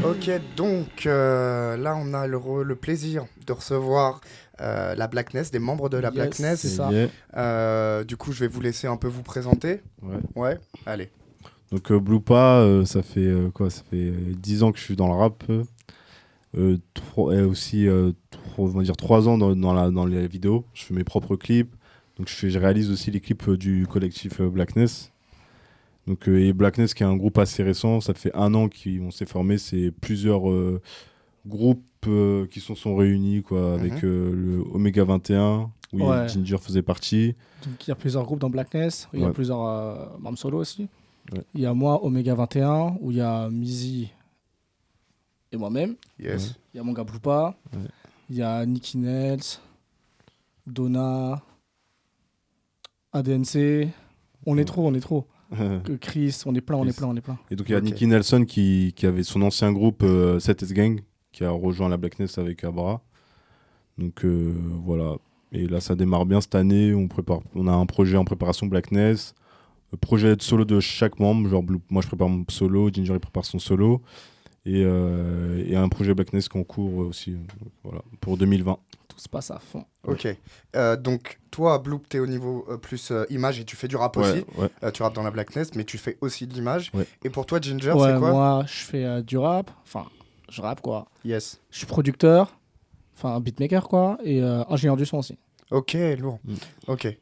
Ok, donc là on a le plaisir de recevoir la Blackness, des membres de la Blackness. C'est ça. Du coup, je vais vous laisser un peu vous présenter. Ouais, allez. Donc Blupa, ça fait quoi ? Ça fait 10 ans que je suis dans le rap. Aussi, on va dire 3 ans dans les vidéos. Je fais mes propres clips. Donc je réalise aussi les clips du collectif Blackness. Donc, et Blackness qui est un groupe assez récent, ça fait 1 an qu'on s'est formé, c'est plusieurs groupes qui sont réunis quoi, avec le Omega 21 où Ginger faisait partie. Donc il y a plusieurs groupes dans Blackness, il y a plusieurs membres solo aussi. Ouais. Il y a moi, Omega 21, où il y a Mizi et moi-même. Yes. Il y a mon gars Blupa, il y a Nicky Nels, Donna, ADNC. On est trop. Que Chris, on est plein. Et donc il y a Nicky Nelson qui avait son ancien groupe 7S Gang qui a rejoint la Blackness avec Abra. Donc voilà. Et là ça démarre bien cette année. On a un projet en préparation Blackness. Le projet de solo de chaque membre. Genre moi je prépare mon solo, Ginger il prépare son solo. Et un projet Blackness qu'on court aussi voilà, pour 2020. Tout se passe à fond. Ok. Donc, toi, Bloop, t'es au niveau plus image et tu fais du rap aussi. Ouais. Tu rappes dans la Blackness, mais tu fais aussi de l'image. Ouais. Et pour toi, Ginger, c'est quoi ? Moi, je fais du rap. Enfin, je rappe, quoi. Yes. Je suis producteur, enfin, beatmaker, quoi, et ingénieur du son aussi. Ok, lourd. Ok.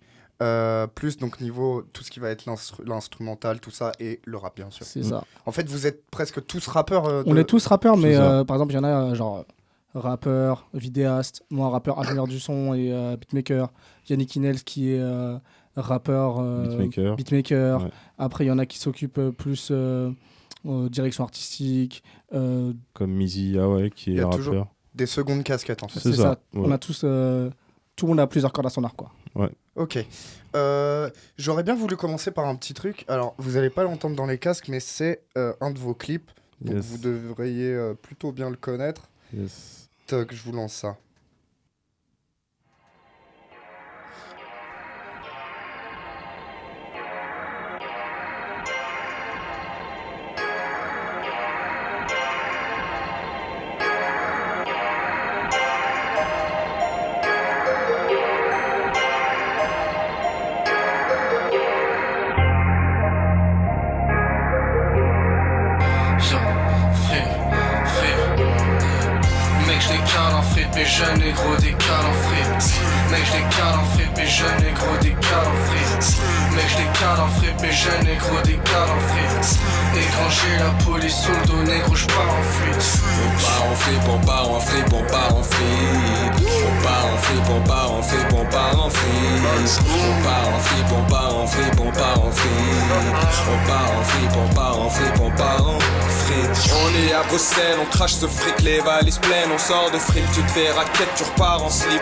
Plus donc niveau tout ce qui va être l'instrumental, tout ça, et le rap, bien sûr. C'est ça. En fait, vous êtes presque tous rappeurs. On est tous rappeurs, mais par exemple, il y en a genre rappeur, vidéaste, moi rappeur, ingénieur du son et beatmaker. Yannick Inels qui est rappeur, beatmaker. Ouais. Après, il y en a qui s'occupent plus direction artistique. Comme Mizi, qui est rappeur. Des secondes casquettes, en fait. C'est ça. Ouais. On a tous... tout le monde a plusieurs cordes à son arc, quoi. Ouais. Ok. J'aurais bien voulu commencer par un petit truc. Alors, vous n'allez pas l'entendre dans les casques, mais c'est un de vos clips. Donc, vous devriez plutôt bien le connaître. Yes. Toc, je vous lance ça. Jeune et gros des calendriers. Mec je décale en fripe et jeune et gros des calendriers. Mec je décale en fripe et jeune et gros des calendriers. Et quand j'ai la police sous le dos négro j'pars en fuite. On part en fripe, on part en fripe, on part en fripe. On part en fripe, on part en fripe, on part en fripe. On part en fripe, on part en fripe, on part en fripe. On part en fripe, on part en fripe, on part en fripe. On est à Bruxelles, on crache ce fric, les valises pleines, on sort de fripe, tu te fais raquette, tu repars en slip.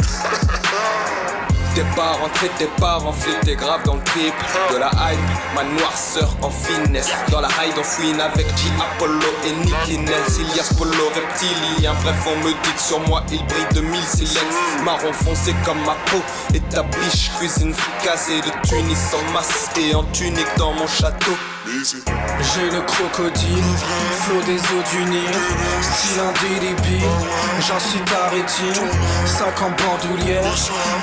T'es pas rentré, t'es pas en flip, t'es grave dans le trip. De la hype, ma noirceur en finesse. Dans la hide, on fouine avec G, Apollo et Nicky Nels. Ilias Polo, reptilien. Bref, on me dit que sur moi il brille de 1000 silex. Marron foncé comme ma peau. Et ta biche, cuisine fricassée de Tunis en masse et en tunique dans mon château. J'ai le crocodile, flot des eaux du Nil, style indélébile, j'en suis ta rétine, 5 en bandoulière,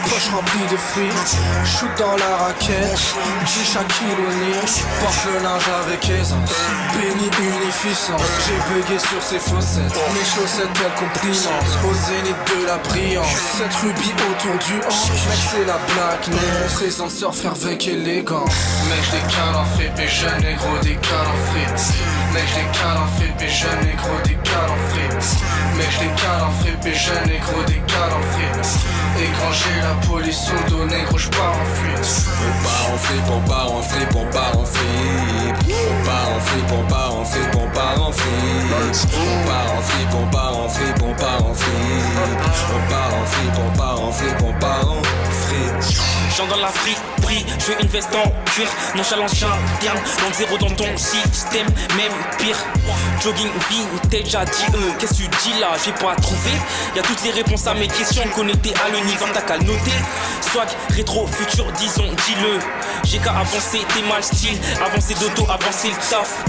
poche remplie de frites, shoot dans la raquette, 10 Shaquille O'Neal, porte le linge avec aisance, béni unificence, j'ai bugué sur ses fossettes, mes chaussettes belles complimentent, au zénith de la brillance, cette rubis autour du hanche, mec c'est la Blackness, présente surfer avec élégance, mec j'décale en fripe et jeune et gros décale en fripe. Mec j'décale en fripe et jeune et gros décale en fripe. Mec j'décale en fripe et jeune et gros décale en fripe. Et quand j'ai la police sous le dos négro j'pars en fuite. On part en fripe, on part en fripe, on part en fripe. On part en fripe, on part en fripe, on part en fripe. On part en fripe, on part en fripe, on part en fripe. On part en fripe, on part en fripe, on part en fripe. J'entre dans la friperie, je veux une veste en cuir. Nonchalant j'interne, donc zéro dans ton système, même pire. Jogging vintage a dit qu'est-ce que tu dis là, j'ai pas trouvé. Y'a toutes les réponses à mes questions, connectées à l'univers, t'as qu'à le noter. Swag, rétro, futur, disons, dis-le. J'ai qu'à avancer, t'es mal style, avancer d'auto, avancer le taf.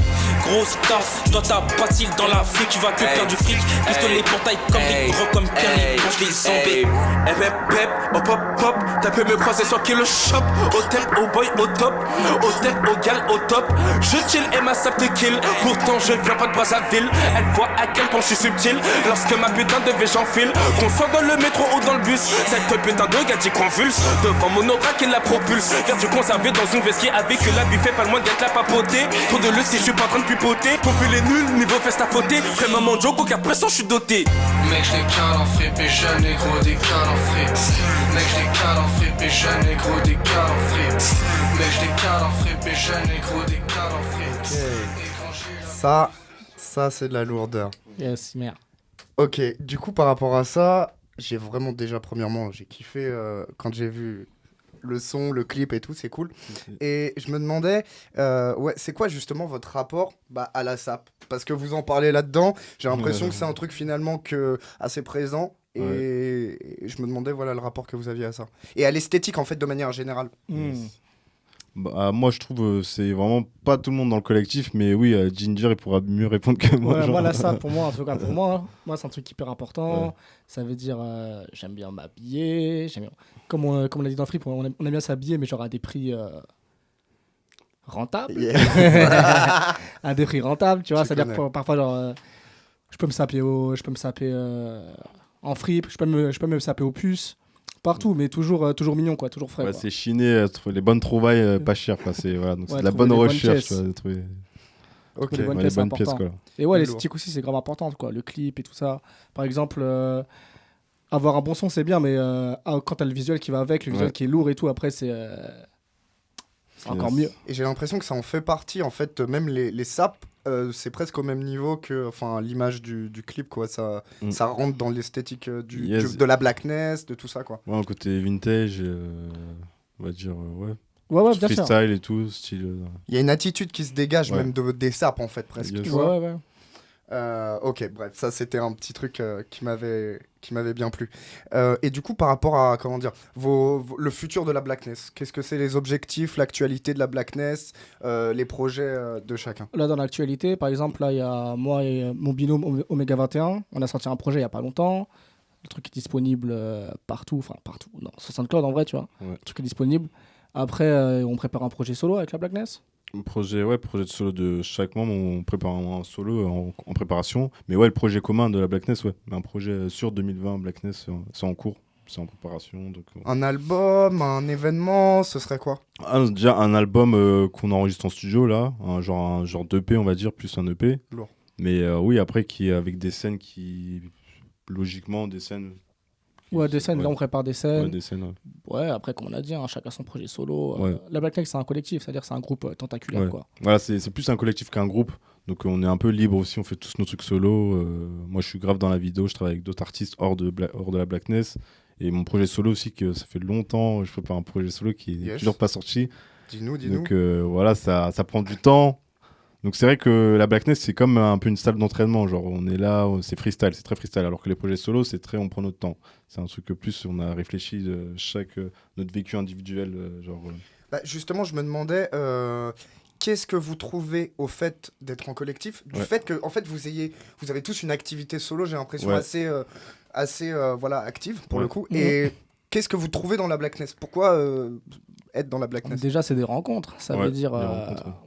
grosse taf. Toi t'as pas de style dans l'Afrique, tu vas que perdre du fric. Pistolet pour taille comme Rick Rock, comme Kenny, quand je les embête. Pep, pep, hop, hop, hop. T'as pu me croiser sur Kill Shop. Hôtel, au boy, au top. Hôtel, au gal, au top. Je chill et ma sap te kill. Pourtant je viens pas de Brazzaville. Elle voit à quel point je suis subtil. Lorsque ma putain de vie j'enfile. Qu'on soit dans le métro ou dans le bus. Cette putain de gadget convulse. Devant mon aura qui la propulse. Vers du conservé dans une veste qui avec que la buffet. Pas loin d'être la papotée. Trop de le si je suis pas en train de pipoter. Popule les nuls, niveau fest à fauter. Vraiment mon joke, car pression je suis doté. Mec je les cale en fripe et je négro des cales en fripe. Mec je les cale en fripe et je négro des cales en fripe. Mec je les cale en fripe et je négro des cales en fripe. Ça c'est de la lourdeur. Yes, merde. Ok, du coup par rapport à ça, j'ai vraiment déjà premièrement, j'ai kiffé quand j'ai vu le son, le clip et tout, c'est cool. Et je me demandais, c'est quoi justement votre rapport à la SAP ? Parce que vous en parlez là-dedans, j'ai l'impression que c'est un truc finalement assez présent. Et je me demandais le rapport que vous aviez à ça. Et à l'esthétique en fait de manière générale. Moi je trouve c'est vraiment pas tout le monde dans le collectif, mais oui, Ginger il pourra mieux répondre que moi. Ouais, moi la SAP pour moi, en tout cas pour moi, c'est un truc hyper important. Ouais. Ça veut dire j'aime bien m'habiller, comme on l'a dit dans Free, on aime bien s'habiller, mais genre à des prix rentables. Yeah. À des prix rentables, tu vois, c'est-à-dire que parfois genre je peux me saper en fripe, je peux me saper aux puces. Partout, mais toujours mignon, quoi, toujours frais. Ouais, c'est chiner, les bonnes trouvailles pas chères. Donc c'est de la bonne recherche. Les bonnes pièces, quoi. Et l'esthétique aussi, c'est grave important, quoi. Le clip et tout ça. Par exemple, avoir un bon son, c'est bien, mais quand t'as le visuel qui va avec, le visuel qui est lourd et tout, après, c'est encore mieux. Et j'ai l'impression que ça en fait partie, en fait, même les saps. C'est presque au même niveau que l'image du clip, quoi. Ça rentre dans l'esthétique de la blackness, de tout ça, quoi. Ouais, un côté vintage, on va dire, bien freestyle sûr. Et tout, style. Il y a une attitude qui se dégage même des saps, en fait, presque. Tu vois. Ok, bref, ça c'était un petit truc qui m'avait bien plu. Et du coup, par rapport à le futur de la blackness, qu'est-ce que c'est les objectifs, l'actualité de la blackness, les projets de chacun? Là, dans l'actualité, par exemple, là, il y a moi et mon binôme Omega 21. On a sorti un projet il y a pas longtemps. Le truc est disponible partout, non, sur SoundCloud en vrai, tu vois. Ouais. Le truc est disponible. Après, on prépare un projet solo avec la blackness. Projet de solo de chaque membre, on prépare un solo en préparation. Mais le projet commun de la blackness, un projet sur 2020 blackness, c'est en cours, c'est en préparation. Donc, Un album, un événement, ce serait quoi? Déjà un album qu'on enregistre en studio là, un genre d'EP on va dire, plus un EP. Lourd. Mais après qui avec des scènes qui logiquement des scènes. Des scènes, là on prépare des scènes. Ouais, après comme on a dit, chacun son projet solo. La Blackneck c'est un collectif, c'est-à-dire c'est un groupe tentaculaire, quoi. Voilà, c'est plus un collectif qu'un groupe, donc on est un peu libre aussi, on fait tous nos trucs solo. Moi je suis grave dans la vidéo, je travaille avec d'autres artistes hors de la Blackness, et mon projet solo aussi, que ça fait longtemps, je prépare un projet solo qui est toujours pas sorti. Dis-nous. Donc ça prend du temps. Donc c'est vrai que la Blackness c'est comme un peu une salle d'entraînement, genre on est là, c'est freestyle, c'est très freestyle, alors que les projets solo on prend notre temps. C'est un truc que plus on a réfléchi de notre vécu individuel, justement je me demandais qu'est-ce que vous trouvez au fait d'être en collectif, du fait que en fait vous avez tous une activité solo, j'ai l'impression assez active pour le coup. Et qu'est-ce que vous trouvez dans la Blackness? Pourquoi être dans la Blackness? Déjà, c'est des rencontres. Ça veut dire,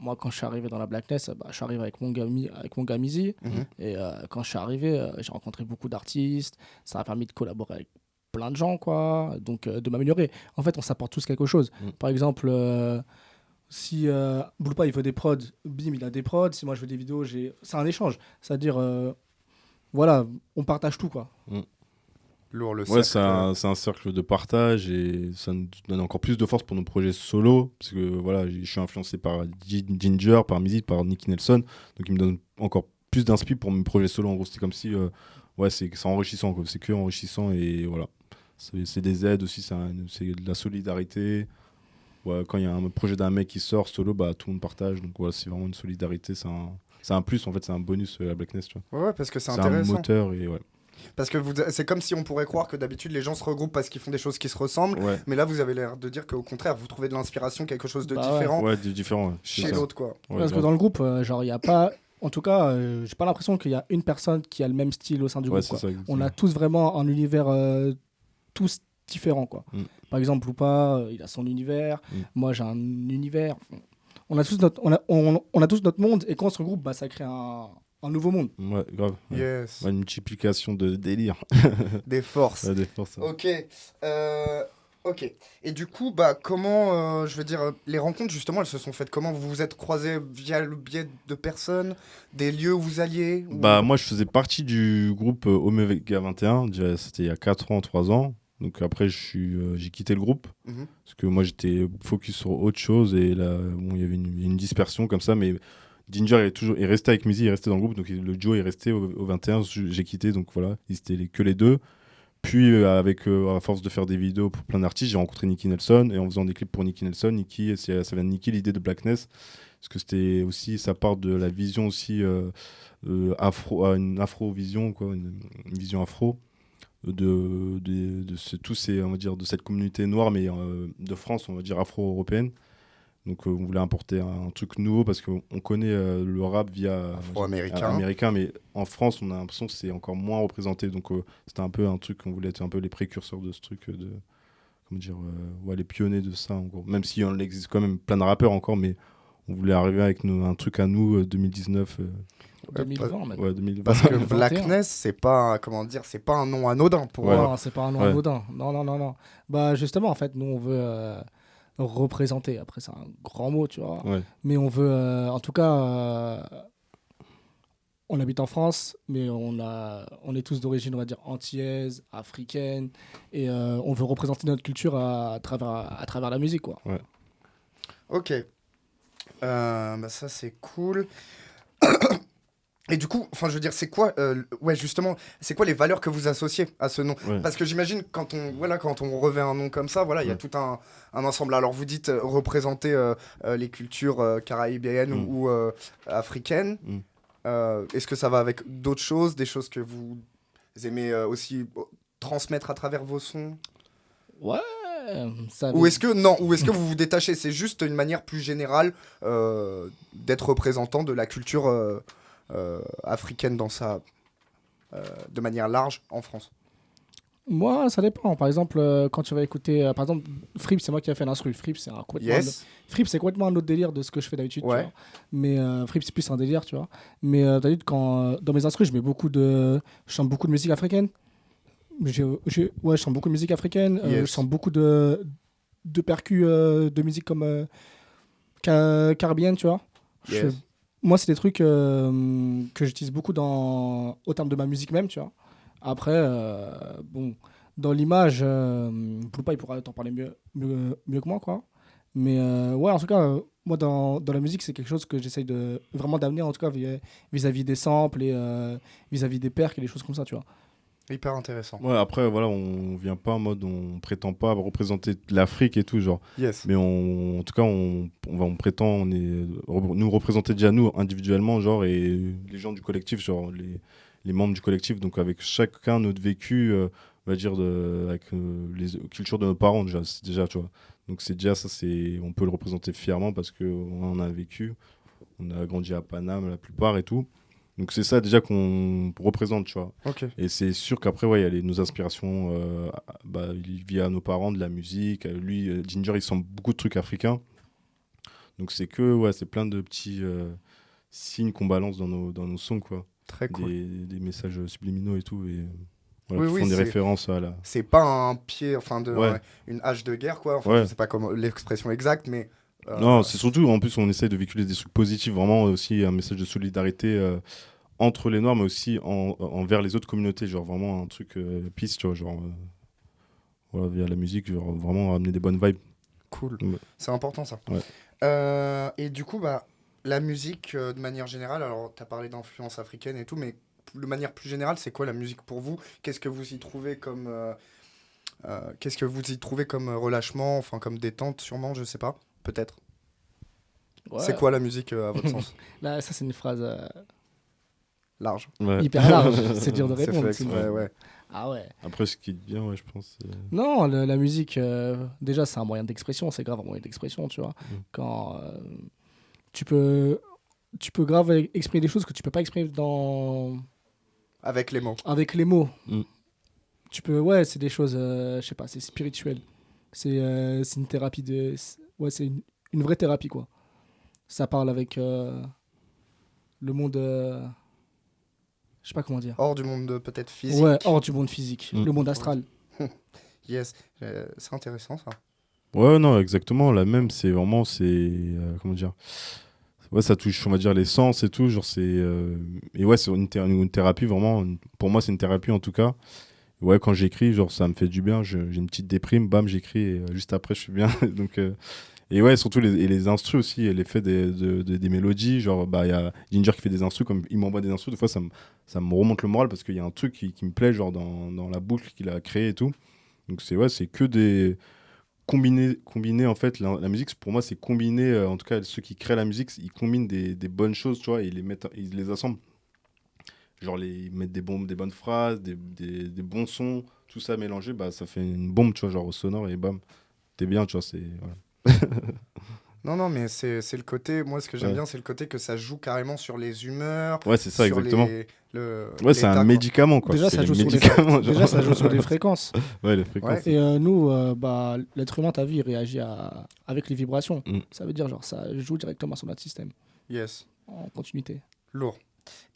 moi, quand je suis arrivé dans la Blackness, je suis arrivé avec mon gars Mizi. Et quand je suis arrivé, j'ai rencontré beaucoup d'artistes. Ça a permis de collaborer avec plein de gens, quoi. Donc, de m'améliorer. En fait, on s'apporte tous quelque chose. Par exemple, si Boulpa, il veut des prods, Bim, il a des prods. Si moi, je veux des vidéos, c'est un échange. C'est-à-dire, on partage tout, quoi. Lourd, le cercle. C'est un cercle de partage et ça nous donne encore plus de force pour nos projets solo, parce que je suis influencé par Ginger, par Mizi, par Nicky Nelson, donc il me donne encore plus d'inspi pour mes projets solo. En gros, c'est comme si c'est enrichissant, quoi. C'est que enrichissant, et voilà, c'est des aides aussi, c'est de la solidarité. Quand il y a un projet d'un mec qui sort solo, tout le monde partage, donc c'est vraiment une solidarité, c'est un plus, en fait, c'est un bonus la Blackness, tu vois. Parce que c'est intéressant, c'est un moteur. Et parce que c'est comme si on pourrait croire que d'habitude les gens se regroupent parce qu'ils font des choses qui se ressemblent, mais là vous avez l'air de dire qu'au contraire vous trouvez de l'inspiration, quelque chose de différent, différent chez l'autre, quoi. Parce que dans le groupe, il n'y a pas En tout cas, j'ai pas l'impression qu'il y a une personne qui a le même style au sein du groupe. c'est ça, on a tous vraiment un univers tous différents, quoi. Par exemple, Loupa, il a son univers. Moi, j'ai un univers. On a tous notre monde, et quand on se regroupe, bah, ça crée un nouveau monde. Ouais, grave. Yes. Une multiplication de délire. Des forces. Ouais, des forces. Ok. Ok. Et du coup, bah, comment, je veux dire, les rencontres, justement, elles se sont faites comment? Vous vous êtes croisés via le biais de personnes, des lieux où vous alliez ou... Bah, moi, je faisais partie du groupe Omega 21. C'était il y a 4 ans, 3 ans. Donc après, j'ai quitté le groupe. Parce que moi, j'étais focus sur autre chose. Et là, bon, il y avait une dispersion comme ça. Mais Ginger est resté avec Mizi, il est resté dans le groupe. Donc le duo est resté au 21. J'ai quitté. Donc voilà, ils étaient que les deux. Puis, à force de faire des vidéos pour plein d'artistes, j'ai rencontré Nicky Nelson. Et en faisant des clips pour Nicky Nelson, ça vient de Nicky, l'idée de Blackness. Parce que c'était aussi, ça part de la vision aussi une afro-vision, quoi, une vision afro on va dire, de cette communauté noire, mais de France, on va dire afro-européenne. Donc on voulait importer un truc nouveau parce qu'on connaît le rap via américain, mais en France on a l'impression que c'est encore moins représenté. Donc c'était un peu un truc, on voulait être un peu les précurseurs de ce truc, les pionniers de ça en gros. Même s'il existe quand même plein de rappeurs encore, mais on voulait arriver avec un truc à nous 2019. 2020 même. Ouais, 2020. Parce que Blackness, c'est pas un nom anodin pour moi. Non, c'est pas un nom anodin. Non. Bah justement, en fait, nous on veut représenter. Après, c'est un grand mot, tu vois. Ouais. Mais on veut, en tout cas, on habite en France, mais on est tous d'origine, on va dire, antillaise, africaine, et on veut représenter notre culture à travers la musique, quoi. Ouais. Ok. Bah ça, c'est cool. Et du coup, enfin, je veux dire, c'est quoi, justement, c'est quoi les valeurs que vous associez à ce nom? Parce que j'imagine, quand on revêt un nom comme ça, voilà, il y a tout un ensemble. Alors, vous dites représenter les cultures caribéennes ou africaines. Est-ce que ça va avec d'autres choses, des choses que vous aimez aussi transmettre à travers vos sons? Ouais. Ou est-ce que vous vous détachez? C'est juste une manière plus générale d'être représentant de la culture africaine de manière large en France? Moi, ça dépend. Par exemple, quand tu vas écouter, par exemple, Fripp, c'est moi qui ai fait l'instru. Fripp, c'est complètement un autre délire de ce que je fais d'habitude. Ouais. Tu vois. Mais Fripp, c'est plus un délire, tu vois. Mais t'as vu, dans mes instrus, je chante beaucoup de musique africaine. Je chante beaucoup de musique africaine. Je chante beaucoup de percus de musique comme caribéenne, tu vois. Moi, c'est des trucs que j'utilise beaucoup au terme de ma musique même, tu vois. Après, dans l'image, Poupa, il pourra t'en parler mieux que moi, quoi. Mais en tout cas, moi, dans la musique, c'est quelque chose que j'essaye vraiment d'amener, en tout cas, vis-à-vis des samples et vis-à-vis des percs et des choses comme ça, tu vois. Hyper intéressant. Ouais, après, voilà, on vient pas en mode, on prétend pas représenter l'Afrique et tout, genre. Yes. Mais en tout cas, on prétend, nous représenter déjà nous individuellement, genre, et les gens du collectif, genre, les membres du collectif, donc avec chacun notre vécu, on va dire, avec les cultures de nos parents, déjà, tu vois. Donc c'est déjà ça, on peut le représenter fièrement parce qu'on en a vécu. On a grandi à Paname, la plupart et tout. Donc c'est ça déjà qu'on représente, tu vois. Okay. Et c'est sûr qu'après, il y a nos inspirations via nos parents, de la musique. Lui, Ginger, il sent beaucoup de trucs africains. Donc c'est plein de petits signes qu'on balance dans nos sons, quoi. Très cool. Des messages subliminaux et tout. Et qui font des références à la... C'est pas un pied, une hache de guerre, quoi. Enfin, je sais pas comment l'expression exacte, mais... Non, c'est surtout, en plus, on essaye de véhiculer des trucs positifs, vraiment aussi un message de solidarité entre les Noirs, mais aussi envers les autres communautés, genre vraiment un truc peace, tu vois, genre via la musique, genre vraiment amener des bonnes vibes. Cool, c'est important ça. Ouais. Et du coup, la musique, de manière générale, alors tu as parlé d'influence africaine et tout, mais de manière plus générale, c'est quoi la musique pour vous? Qu'est-ce que vous y trouvez comme... relâchement, enfin comme détente sûrement, je sais pas. Peut-être. Ouais. C'est quoi la musique à votre sens? Là, ça c'est une phrase large. Ouais. Hyper large. C'est dur de répondre. C'est fait ouais. Ah ouais. Après, ce qui est bien, je pense. Non, la musique, déjà, c'est un moyen d'expression. C'est grave un moyen d'expression, tu vois. Quand tu peux. tu peux grave exprimer des choses que tu peux pas exprimer Avec les mots. avec les mots. Mm. Ouais, c'est des choses, je sais pas, c'est spirituel. C'est une thérapie ouais, c'est une vraie thérapie, quoi. Ça parle avec le monde, je sais pas comment dire. Hors du monde peut-être physique. Ouais, hors du monde physique, Mm. le monde astral. Yes, c'est intéressant ça. Ouais, non, exactement. La même, c'est vraiment, comment dire. Ouais, ça touche, on va dire, les sens et tout. Genre, et ouais, c'est une thérapie, vraiment. Pour moi, c'est une thérapie, en tout cas. Ouais, quand j'écris, genre, ça me fait du bien. J'ai une petite déprime, bam, j'écris. Et juste après, je suis bien. Donc, et ouais, surtout les instrus aussi, et l'effet des mélodies. Genre, bah, il y a Ginger qui fait des instrus, comme il m'envoie des instrus. Des fois, ça me remonte le moral parce qu'il y a un truc qui me plaît, genre, dans la boucle qu'il a créée et tout. Donc, c'est que des... Combiner en fait la musique, pour moi c'est combiner, en tout cas ceux qui créent la musique, ils combinent des bonnes choses, tu vois, et ils les assemblent, genre ils mettent des bonnes phrases, des bons sons, tout ça mélangé, bah ça fait une bombe, tu vois, genre au sonore, et bam, t'es bien, tu vois, c'est voilà. Non, mais c'est le côté, moi ce que j'aime Ouais. bien, c'est le côté que ça joue carrément sur les humeurs. Ouais, c'est ça, sur exactement. Ouais, C'est un médicament, quoi. Déjà, C'est ça le joue sur les médicament, genre. Déjà, ça joue sur les fréquences. Ouais, les fréquences. Et nous, bah, l'être humain, t'as vu, il réagit avec les vibrations. Mm. Ça veut dire, genre, ça joue directement sur notre système, Yes, en continuité. lourd.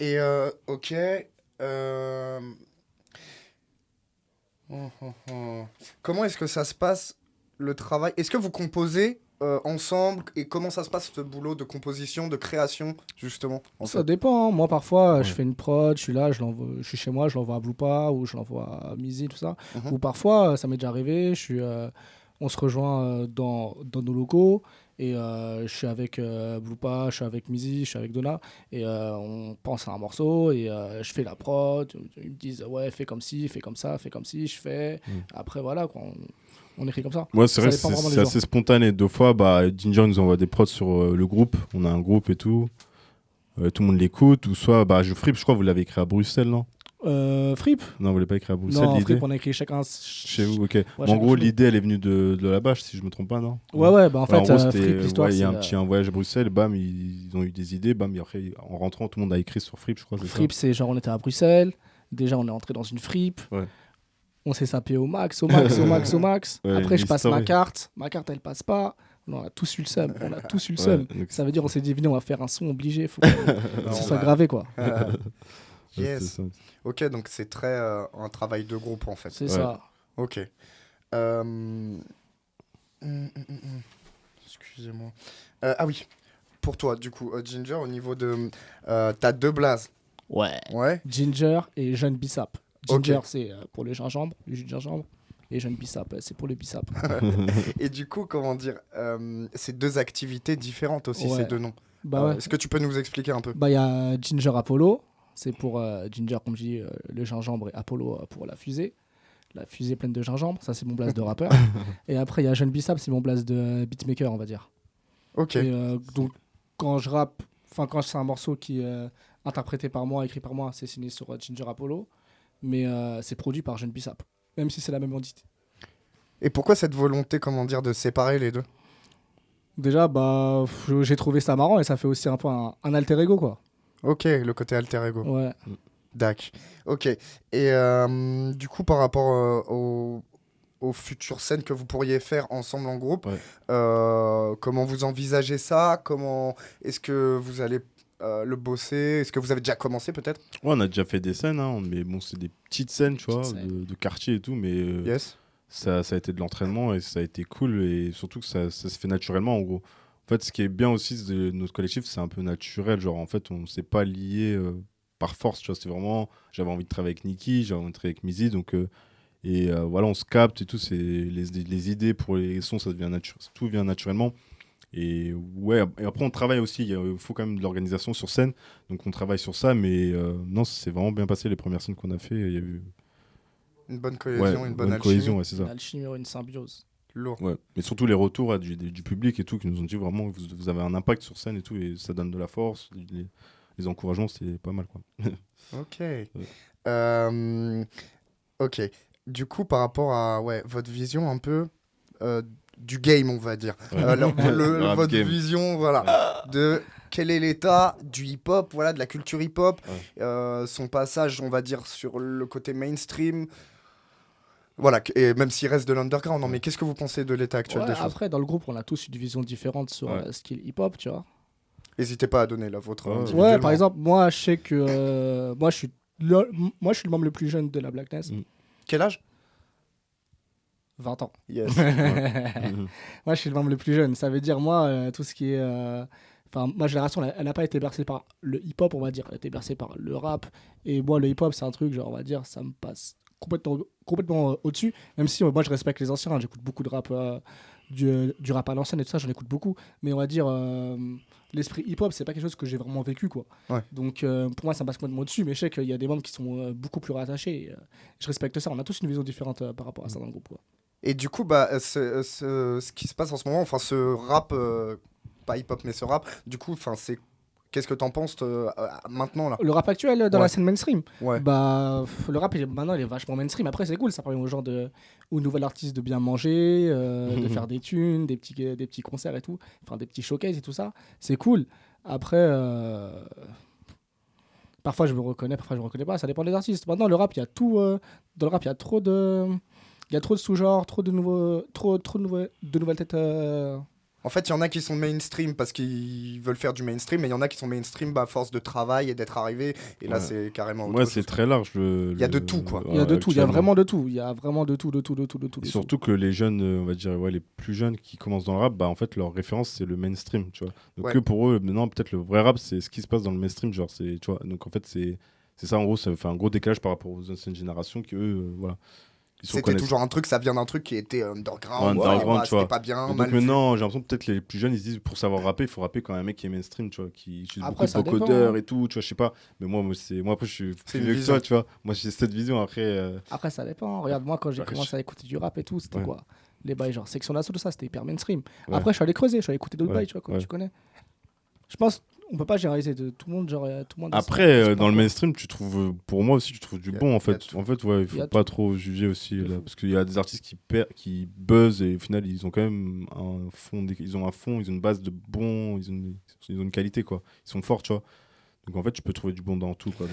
Et ok. Comment est-ce que ça se passe, le travail? Est-ce que vous composez ensemble? Et comment ça se passe, ce boulot de composition, de création, justement en Ça fait dépend. Hein. Moi, parfois, Ouais. je fais une prod, je suis là, je suis chez moi, je l'envoie à Blupa ou je l'envoie à Mizi, tout ça. Mhm. Ou parfois, ça m'est déjà arrivé, on se rejoint dans nos locaux et je suis avec Blupa, je suis avec Mizi, je suis avec Donna et on pense à un morceau et je fais la prod. Ils me disent, ouais, fais comme ci, fais comme ça, fais comme ci, je fais. Après, voilà, quoi, on écrit comme ça. Ouais, c'est Ça vrai, dépend vraiment des c'est jours. assez spontané. Deux fois, bah, Ginger nous envoie des prods sur le groupe. On a un groupe et tout. Tout le monde l'écoute. Ou soit, bah, Fripp, je crois que vous l'avez écrit à Bruxelles, non? Fripp? Non, vous l'avez pas écrit à Bruxelles, Non, l'idée? Fripp, on a écrit chacun. Chez vous, ok. Ouais, En chacun gros, chez nous. l'idée, elle est venue de là-bas, si je me trompe pas, non? Ouais, bah en fait, gros, Fripp, l'histoire, il y a c'est, un voyage à Bruxelles, bam, ils ont eu des idées, bam, et après, en rentrant, tout le monde a écrit sur Fripp, je crois. Fripp, c'est genre on était à Bruxelles, déjà on est entré dans une fripe, Ouais. on s'est sapé au max. Après Ouais, je passe une ma story. carte elle passe pas. On a tous eu le seum, Ouais, donc Ça veut dire on s'est dit venez on va faire un son obligé, faut que Non, ça soit bah, gravé quoi. Yes. c'est ça. Ok, donc c'est très un travail de groupe en fait. C'est Ouais. ça. Ok. Excusez-moi. Ah oui, pour toi, du coup, Ginger, au niveau de... t'as deux blazes. Ouais. Ouais. Ginger et jeune bissap. Ok. Ginger c'est pour le gingembre, le jus de gingembre. Et jeune bissap, c'est pour le bissap. Et du coup, comment dire, c'est deux activités différentes aussi, Ouais. ces deux noms. Bah ouais. Est-ce que tu peux nous expliquer un peu? Bah il y a Ginger Apollo, c'est pour Ginger comme je dis le gingembre et Apollo pour la fusée. La fusée pleine de gingembre, ça c'est mon blaze de rappeur. Et après il y a Jeune Bissap, c'est mon blaze de beatmaker on va dire. Ok. Et donc quand je rappe, enfin quand c'est un morceau qui est interprété par moi, écrit par moi, c'est signé sur Ginger Apollo, mais c'est produit par Jeune Bissap, même si c'est la même entité. Et pourquoi cette volonté, comment dire, de séparer les deux? Déjà bah j'ai trouvé ça marrant et ça fait aussi un peu un alter ego quoi. Ok, le côté alter ego. Ouais. Dac. Ok. Et du coup, par rapport aux futures scènes que vous pourriez faire ensemble en groupe, Ouais. comment vous envisagez ça? Comment est-ce que vous allez le bosser? Est-ce que vous avez déjà commencé peut-être? Ouais, on a déjà fait des scènes, hein, mais bon, c'est des petites scènes, tu vois, Petites scènes. de quartier et tout, mais Yes. ça a été de l'entraînement et ça a été cool et surtout que ça se fait naturellement, en gros. En fait, ce qui est bien aussi de notre collectif, c'est un peu naturel, genre en fait, on s'est pas lié par force, tu vois, c'est vraiment, j'avais envie de travailler avec Niki, j'avais envie de travailler avec Mizi, donc voilà, on se capte et tout, c'est les idées pour les sons, ça devient tout vient naturellement. Et ouais, et après on travaille aussi, il faut quand même de l'organisation sur scène, donc on travaille sur ça, mais non, c'est vraiment bien passé les premières scènes qu'on a fait, il y a eu Une bonne cohésion, ouais, une bonne alchimie. cohésion, ouais, c'est ça. Une alchimie, une symbiose. Lourd. Ouais. Et surtout les retours du public et tout, qui nous ont dit vraiment vous avez un impact sur scène et tout, et ça donne de la force, les encouragements, c'est pas mal, quoi. Ok. Ok. Du coup, par rapport à votre vision un peu du game, on va dire. Ouais. Alors, Le rap votre game. vision, voilà, de quel est l'état du hip-hop, voilà, de la culture hip-hop, son passage, on va dire, sur le côté mainstream. Voilà, et même s'il reste de l'underground, non, mais qu'est-ce que vous pensez de l'état actuel des choses? Après, dans le groupe, on a tous une vision différente sur ce qu'est le hip-hop, tu vois. N'hésitez pas à donner la vôtre. Ouais, par exemple, moi, je sais que moi, je suis le membre le plus jeune de la Blackness. Quel âge? 20 ans. Yes. Moi, je suis le membre le plus jeune. Ça veut dire, moi, tout ce qui est... Enfin, ma génération, elle n'a pas été bercée par le hip-hop, on va dire. Elle a été bercée par le rap. Et moi, le hip-hop, c'est un truc, genre, on va dire, ça me passe complètement au-dessus. Même si moi, je respecte les anciens. J'écoute beaucoup de rap, du rap à l'ancienne et tout ça, j'en écoute beaucoup. Mais on va dire, l'esprit hip-hop, c'est pas quelque chose que j'ai vraiment vécu, quoi. Ouais. Donc, pour moi, ça me passe complètement au-dessus. Mais je sais qu'il y a des membres qui sont beaucoup plus rattachés. Et, je respecte ça. On a tous une vision différente par rapport à ça dans le groupe, quoi. Et du coup, ce qui se passe en ce moment, enfin, ce rap, pas hip-hop, mais ce rap, du coup, c'est... Qu'est-ce que t'en penses maintenant là? Le rap actuel dans la scène mainstream, le rap maintenant il est vachement mainstream. Après c'est cool, ça permet aux nouveaux artistes de bien manger, de faire des thunes, des petits concerts et tout, enfin des petits showcases et tout ça. C'est cool. Après, parfois je me reconnais, parfois je me reconnais pas. Ça dépend des artistes. Maintenant le rap, il y a tout. Dans le rap, il y a trop de sous-genres, trop de nouvelles têtes. En fait, il y en a qui sont mainstream parce qu'ils veulent faire du mainstream, mais il y en a qui sont mainstream à force de travail et d'être arrivés. Et là, c'est carrément autre chose. C'est très large. Il y a de tout, quoi. Il y a de tout, il y a vraiment de tout. Il y a vraiment de tout. Et surtout que les jeunes, on va dire, les plus jeunes qui commencent dans le rap, en fait, leur référence, c'est le mainstream, tu vois. Donc que pour eux, maintenant, peut-être le vrai rap, c'est ce qui se passe dans le mainstream, genre, tu vois. Donc en fait, c'est ça, en gros, ça fait un gros décalage par rapport aux anciennes générations qui, eux, voilà. C'était toujours un truc, ça vient d'un truc qui était underground, c'était pas bien. Donc maintenant, j'ai l'impression peut-être les plus jeunes, ils se disent pour savoir rapper, il faut rapper quand un mec qui est mainstream, tu vois, qui utilise beaucoup de vocodeurs et tout, tu vois, je sais pas. Mais moi après, je suis plus vieux que toi, tu vois. Moi, j'ai cette vision après. Après, ça dépend. Regarde, moi, quand j'ai commencé à écouter du rap et tout, c'était quoi? Les bails, genre Section d'Assaut, tout ça, c'était hyper mainstream. Après, je suis allé creuser, je suis allé écouter d'autres bails, tu vois, tu connais. Je pense. On peut pas généraliser de tout le monde, genre tout le monde. Après, dans le mainstream, tu trouves, pour moi aussi, tu trouves du bon en fait. En fait, il faut pas trop juger aussi là, parce qu'il y a des artistes qui buzzent et au final, ils ont quand même un fond, ils ont une base de bons, ils ont une qualité quoi. Ils sont forts, tu vois. Donc en fait, tu peux trouver du bon dans tout quoi.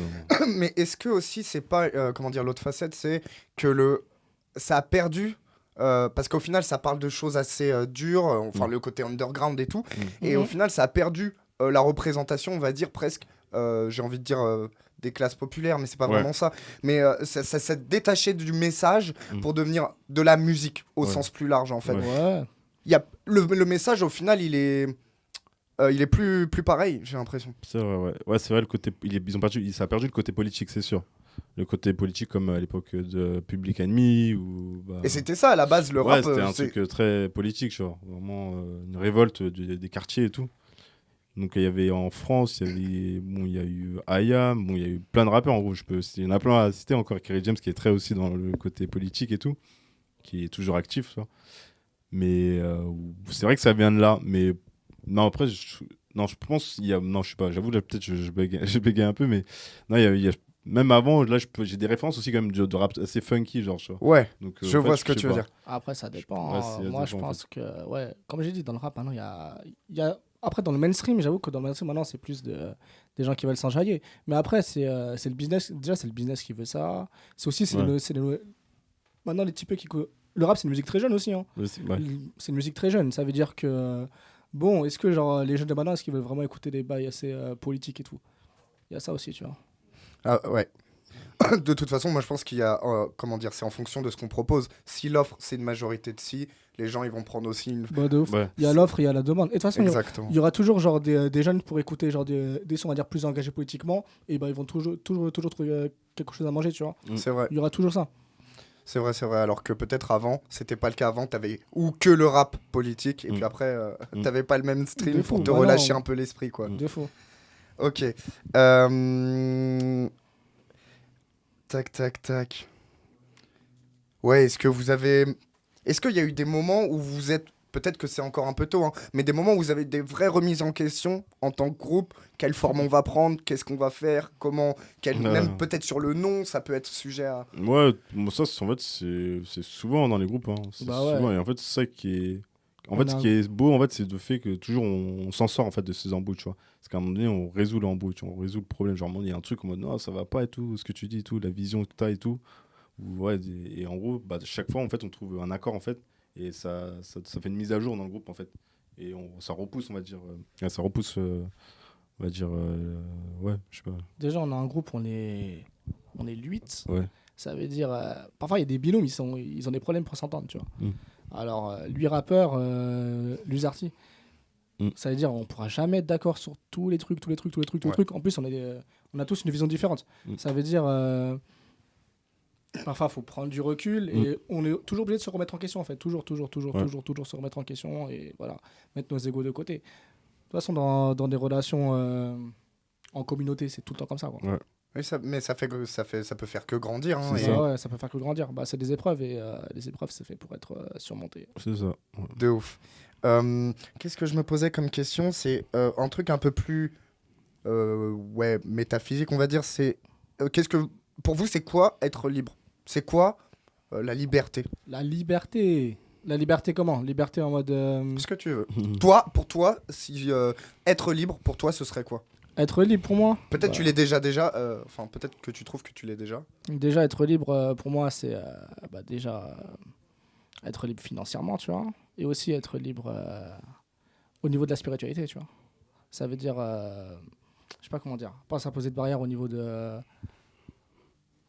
Mais est-ce que aussi c'est pas comment dire, l'autre facette, c'est que ça a perdu. Parce qu'au final, ça parle de choses assez dures, enfin le côté underground et tout, et au final, ça a perdu la représentation, on va dire presque, j'ai envie de dire des classes populaires, mais c'est pas vraiment ça. Mais ça s'est détaché du message pour devenir de la musique au sens plus large en fait. Il y a le message au final, il est plus pareil, j'ai l'impression. C'est vrai, ouais, c'est vrai, le côté ça a perdu le côté politique, c'est sûr. Le côté politique comme à l'époque de Public Enemy ou et c'était ça à la base, le rap. C'était un truc très politique, genre vraiment une révolte des quartiers et tout. Donc il y avait en France, il y a eu IAM, il y a eu plein de rappeurs en gros, il y en a plein à citer encore, Kerry James qui est très aussi dans le côté politique et tout, qui est toujours actif, ça. Mais c'est vrai que ça vient de là, mais non après je pense je sais pas, j'avoue là peut-être je bégaye un peu, mais non il y a même avant, là, j'ai des références aussi quand même de rap assez funky, genre. Ouais, donc, je vois ce que tu veux dire. Après, ça dépend. Moi, je pense que, comme j'ai dit, dans le rap, maintenant, il y a... Après, dans le mainstream, j'avoue que dans le mainstream, maintenant, c'est plus des gens qui veulent s'enjailler. Mais après, c'est le business. Déjà, c'est le business qui veut ça. C'est aussi... Maintenant, les types qui... Le rap, c'est une musique très jeune aussi. Hein. C'est une musique très jeune. Ça veut dire que... Bon, est-ce que genre, les jeunes de maintenant, est-ce qu'ils veulent vraiment écouter des bails assez politiques et tout? Il y a ça aussi, tu vois. Ah ouais. De toute façon, moi je pense qu'il y a, comment dire, c'est en fonction de ce qu'on propose. Si l'offre c'est une majorité de si, les gens ils vont prendre aussi une. De ouf. Ouais. Il y a l'offre, il y a la demande. Et de toute façon, il y aura toujours genre des jeunes pour écouter genre des sons on va dire plus engagés politiquement, et ils vont toujours trouver quelque chose à manger, tu vois. C'est vrai. Il y aura toujours ça. C'est vrai. Alors que peut-être avant, c'était pas le cas. Avant, t'avais ou que le rap politique, et puis après, t'avais pas le même stream pour te relâcher un peu l'esprit, quoi. De faux. Ok. Tac. Ouais, est-ce qu'il y a eu des moments où vous êtes... Peut-être que c'est encore un peu tôt, hein, mais des moments où vous avez des vraies remises en question en tant que groupe. Quelle forme on va prendre? Qu'est-ce qu'on va faire? Comment? Même peut-être sur le nom, ça peut être sujet à... Ouais, ça, en fait, c'est souvent dans les groupes. Hein. Souvent, et en fait, c'est ça qui est... En fait, ce qui est beau, en fait, c'est le fait que toujours on s'en sort en fait de ces embrouilles, tu vois. Parce qu'à un moment donné, on résout l'embrouille, tu vois, on résout le problème. Genre, il y a un truc en mode non, ça va pas et tout, ce que tu dis et tout, la vision que tu as et tout. Ouais, et en gros, chaque fois, en fait, on trouve un accord en fait, et ça fait une mise à jour dans le groupe en fait. Et ça repousse, on va dire. Ça repousse, on va dire. Ouais, je sais pas. Déjà, on a un groupe, on est 8. Ouais. Ça veut dire. Parfois, il y a des binômes, ils ont des problèmes pour s'entendre, tu vois. Alors, lui rappeur, lui Zarty. Ça veut dire on pourra jamais être d'accord sur tous les trucs. En plus, on a tous une vision différente. Ça veut dire. Parfois, il faut prendre du recul et on est toujours obligé de se remettre en question, en fait. Toujours se remettre en question et voilà, mettre nos égos de côté. De toute façon, dans des relations en communauté, c'est tout le temps comme ça, quoi. Ouais. Oui, ça peut faire que grandir. Hein, ça peut faire que grandir. C'est des épreuves et les épreuves, c'est fait pour être surmontées. C'est ça. Ouais. De ouf. Qu'est-ce que je me posais comme question ? C'est un truc un peu plus métaphysique, on va dire. C'est pour vous, c'est quoi être libre ? C'est quoi la liberté ? La liberté comment ? Liberté en mode... Ce que tu veux. Pour toi, si être libre, pour toi, ce serait quoi ? Être libre pour moi ? Peut-être tu l'es déjà. Enfin, peut-être que tu trouves que tu l'es déjà. Déjà, être libre, pour moi, c'est déjà être libre financièrement, tu vois. Et aussi être libre au niveau de la spiritualité, tu vois. Ça veut dire... je sais pas comment dire. Pas s'imposer de barrières au niveau de...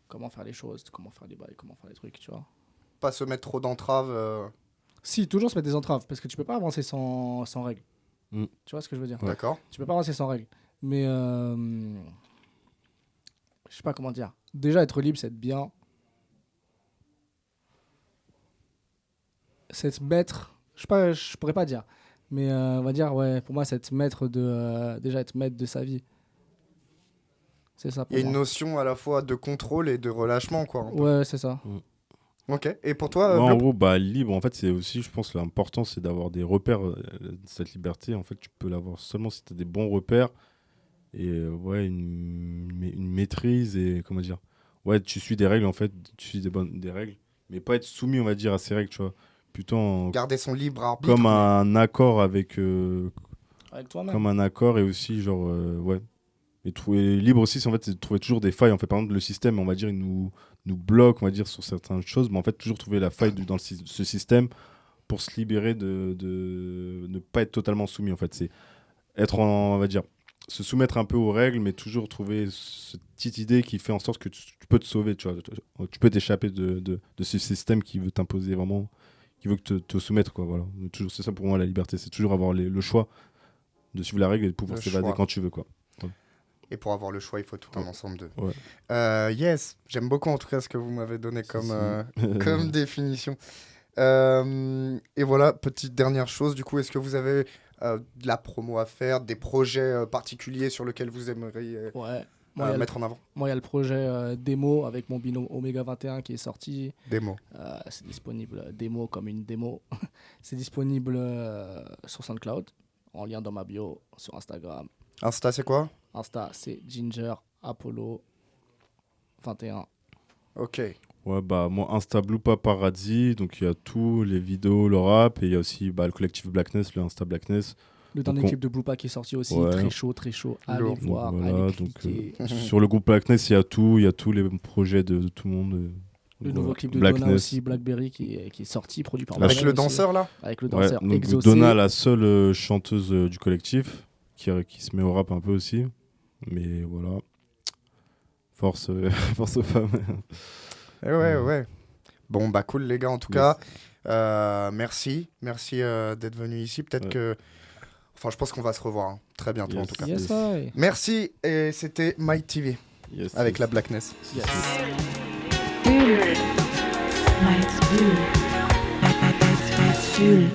comment faire les choses, comment faire les bails, comment faire les trucs, tu vois. Pas se mettre trop d'entraves. Si, toujours se mettre des entraves, parce que tu peux pas avancer sans règles. Tu vois ce que je veux dire ? D'accord. Tu peux pas avancer sans règles. Mais je sais pas comment dire. Déjà, être libre, c'est être bien. C'est être maître. Je sais pas, je pourrais pas dire. Mais on va dire, pour moi, c'est être maître déjà être maître de sa vie. C'est ça. Il y a une notion à la fois de contrôle et de relâchement, quoi. Ouais, c'est ça. Ok. Et pour toi, en gros, libre, en fait, c'est aussi, je pense, l'important, c'est d'avoir des repères. Cette liberté, en fait, tu peux l'avoir seulement si tu as des bons repères et une maîtrise et comment dire. Ouais, tu suis des règles, en fait, tu suis des règles, mais pas être soumis, on va dire, à ces règles, tu vois. Plutôt garder son libre arbitre. Comme un accord avec toi-même. Comme un accord et aussi, genre, Et trouver libre aussi, c'est en fait c'est de trouver toujours des failles. En fait, par exemple, le système, on va dire, il nous bloque, on va dire, sur certaines choses, mais en fait, toujours trouver la faille dans ce système pour se libérer de ne pas être totalement soumis. En fait, c'est on va dire, se soumettre un peu aux règles, mais toujours trouver cette petite idée qui fait en sorte que tu peux te sauver, tu vois, tu peux t'échapper de ce système qui veut t'imposer vraiment, qui veut que te soumettre, quoi. Voilà. Toujours, c'est ça pour moi la liberté, c'est toujours avoir le choix de suivre la règle et de pouvoir s'évader quand tu veux, quoi. Et pour avoir le choix, il faut tout un ensemble de... Yes, j'aime beaucoup en tout cas ce que vous m'avez donné comme définition. Et voilà, petite dernière chose, du coup, est-ce que vous avez de la promo à faire, des projets particuliers sur lesquels vous aimeriez mettre en avant ? Moi, il y a le projet démo avec mon binôme Omega 21 qui est sorti. Démo. C'est disponible, démo comme une démo. C'est disponible sur SoundCloud, en lien dans ma bio, sur Instagram. Insta, c'est quoi ? Insta, c'est Ginger Apollo 21. Ok. Ouais, moi, Insta Blue Paparazzi, donc il y a tout, les vidéos, le rap, et il y a aussi le collectif Blackness, le Insta Blackness. Le dernier clip de Blue Pa qui est sorti aussi, très chaud. Allez voir, allez cliquer. Sur le groupe Blackness, il y a tous les projets de tout le monde. Le nouveau clip de Donna aussi, Blackberry, qui est sorti, produit par Avec le danseur, là ? Avec le danseur donc Exaucé. Donna, la seule chanteuse du collectif, qui se met au rap un peu aussi. Mais voilà, force aux femmes. Ouais. Bon, cool les gars, en tout cas. Merci d'être venus ici. Peut-être que... Enfin, je pense qu'on va se revoir très bientôt, en tout cas. Merci, et c'était Might TV avec la Blackness. Yes. Might Blue.